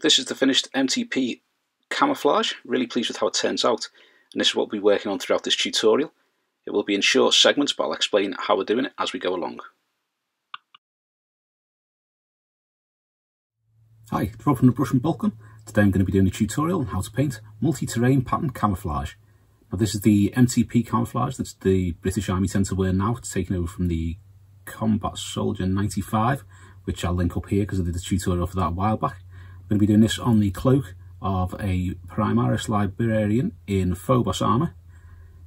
So this is the finished MTP camouflage. Really pleased with how it turns out, and this is what we'll be working on throughout this tutorial. It will be in short segments, but I'll explain how we're doing it as we go along. Hi, it's Rob from the Brush and Boltgun. Today I'm going to be doing a tutorial on how to paint multi-terrain pattern camouflage. Now this is the MTP camouflage that the British Army tend to wear now. It's taken over from the Combat Soldier 95, which I'll link up here because I did a tutorial for that a while back. I'm going to be doing this on the cloak of a Primaris Librarian in Phobos armour.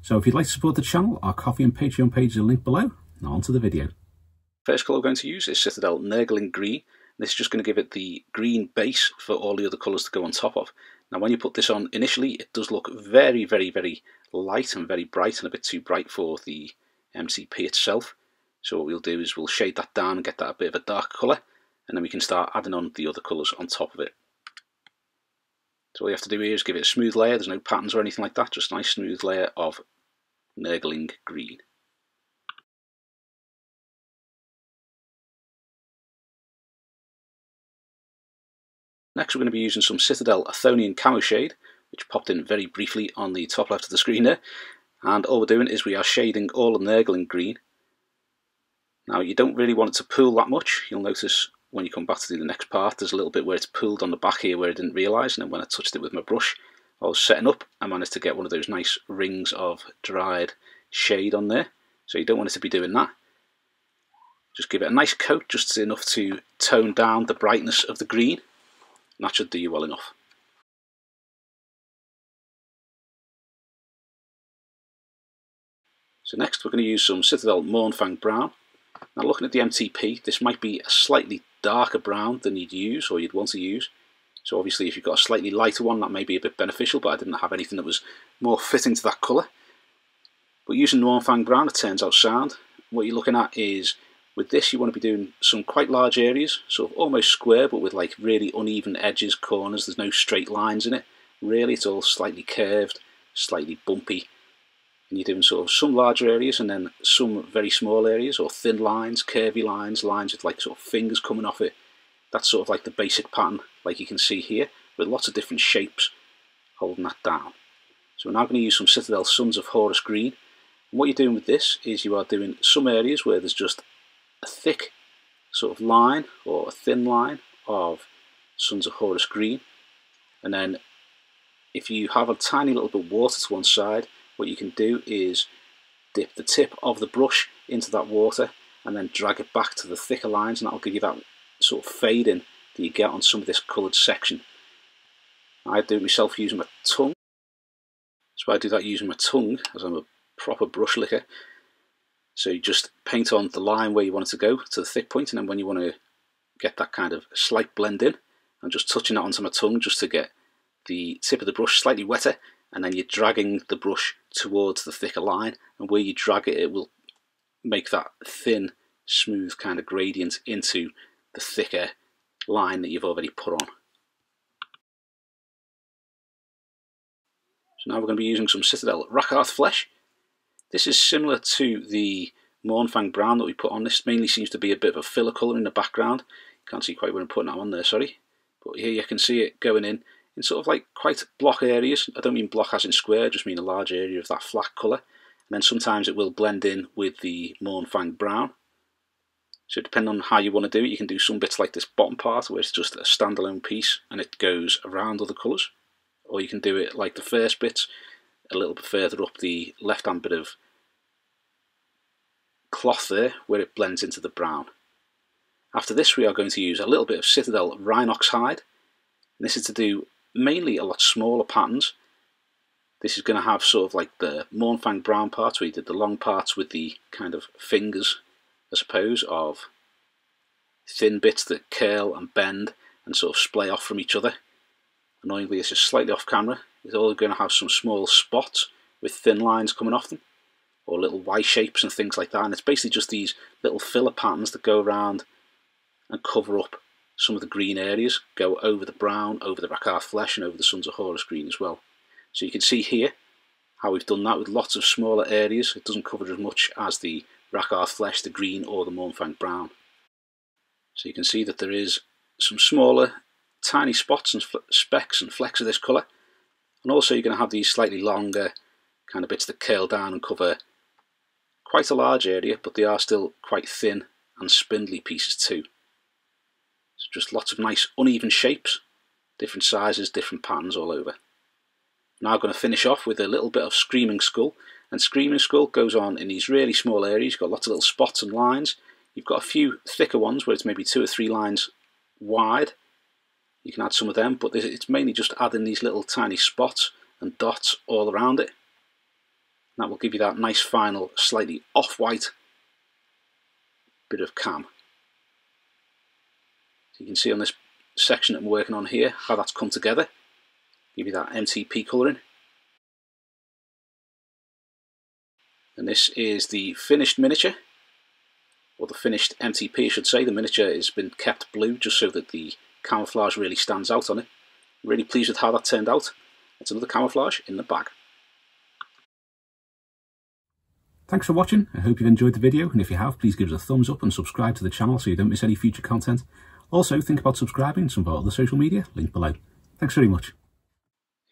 So if you'd like to support the channel, our Ko-fi and Patreon page are linked below. Now on to the video. First colour we're going to use is Citadel Nurgling Green. This is just going to give it the green base for all the other colours to go on top of. Now when you put this on initially, it does look very light and very bright, and a bit too bright for the MTP itself. So what we'll do is we'll shade that down and get that a bit of a dark colour, and then we can start adding on the other colours on top of it. So all you have to do here is give it a smooth layer. There's no patterns or anything like that, just a nice smooth layer of Nurgling Green. Next we're going to be using some Citadel Athonian Camoshade, which popped in very briefly on the top left of the screen there. And all we're doing is we are shading all the Nurgling Green. Now you don't really want it to pool that much. You'll notice when you come back to do the next part, there's a little bit where it's pooled on the back here where I didn't realise, and then when I touched it with my brush, I was setting up, I managed to get one of those nice rings of dried shade on there. So you don't want it to be doing that. Just give it a nice coat, just enough to tone down the brightness of the green. And that should do you well enough. So next we're going to use some Citadel Mournfang Brown. Now looking at the MTP, this might be a slightly darker brown than you'd use or you'd want to use. So obviously if you've got a slightly lighter one, that may be a bit beneficial, but I didn't have anything that was more fitting to that colour. But using Mournfang Brown, it turns out sound. What you're looking at is, with this you want to be doing some quite large areas, sort of almost square, but with like really uneven edges, corners. There's no straight lines in it. Really, it's all slightly curved, slightly bumpy. And you're doing sort of some larger areas and then some very small areas, or thin lines, curvy lines, lines with like sort of fingers coming off it. That's sort of like the basic pattern, like you can see here, with lots of different shapes holding that down. So we're now going to use some Citadel Sons of Horus Green. And what you're doing with this is you are doing some areas where there's just a thick sort of line or a thin line of Sons of Horus Green, and then if you have a tiny little bit of water to one side, what you can do is dip the tip of the brush into that water and then drag it back to the thicker lines, and that'll give you that sort of fade in that you get on some of this coloured section. I do it myself using my tongue, so I do that using my tongue as I'm a proper brush licker. So you just paint on the line where you want it to go, to the thick point, and then when you want to get that kind of slight blend in, I'm just touching that onto my tongue just to get the tip of the brush slightly wetter, and then you're dragging the brush towards the thicker line, and where you drag it, it will make that thin, smooth kind of gradient into the thicker line that you've already put on. So now we're going to be using some Citadel Rakarth Flesh. This is similar to the Mournfang Brown that we put on. This mainly seems to be a bit of a filler colour in the background. Can't see quite where I'm putting that on there, sorry. But here you can see it going in sort of like quite block areas. I don't mean block as in square, I just mean a large area of that flat colour. And then sometimes it will blend in with the Mournfang Brown. So depending on how you want to do it, you can do some bits like this bottom part where it's just a standalone piece and it goes around other colours. Or you can do it like the first bits, a little bit further up the left hand bit of cloth there where it blends into the brown. After this we are going to use a little bit of Citadel Rhinoxide. This is to do mainly a lot smaller patterns. This is going to have sort of like the Mournfang Brown parts where you did the long parts with the kind of fingers, I suppose, of thin bits that curl and bend and sort of splay off from each other. Annoyingly, this is slightly off camera. It's all going to have some small spots with thin lines coming off them, or little Y shapes and things like that. And it's basically just these little filler patterns that go around and cover up some of the green areas, go over the brown, over the Rakarth Flesh, and over the Sons of Horus Green as well. So you can see here how we've done that with lots of smaller areas. It doesn't cover as much as the Rakarth Flesh, the green, or the Mournfang Brown. So you can see that there is some smaller tiny spots and specks and flecks of this colour. And also you're going to have these slightly longer kind of bits that curl down and cover quite a large area, but they are still quite thin and spindly pieces too. So just lots of nice uneven shapes, different sizes, different patterns all over. Now I'm going to finish off with a little bit of Screaming Skull, and Screaming Skull goes on in these really small areas. You've got lots of little spots and lines. You've got a few thicker ones where it's maybe 2 or 3 lines wide. You can add some of them, but it's mainly just adding these little tiny spots and dots all around it. And that will give you that nice final, slightly off-white bit of cam. So you can see on this section that I'm working on here how that's come together. Give you that MTP colouring. And this is the finished miniature, or the finished MTP I should say. The miniature has been kept blue just so that the camouflage really stands out on it. Really pleased with how that turned out. It's another camouflage in the bag. Thanks for watching. I hope you've enjoyed the video, and if you have, please give us a thumbs up and subscribe to the channel so you don't miss any future content. Also, think about subscribing to some of our other social media, link below. Thanks very much.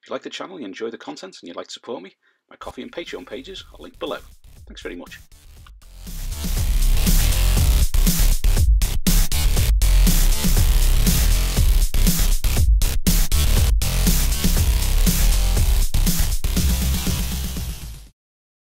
If you like the channel, you enjoy the content, and you'd like to support me, my Coffee and Patreon pages are linked below. Thanks very much.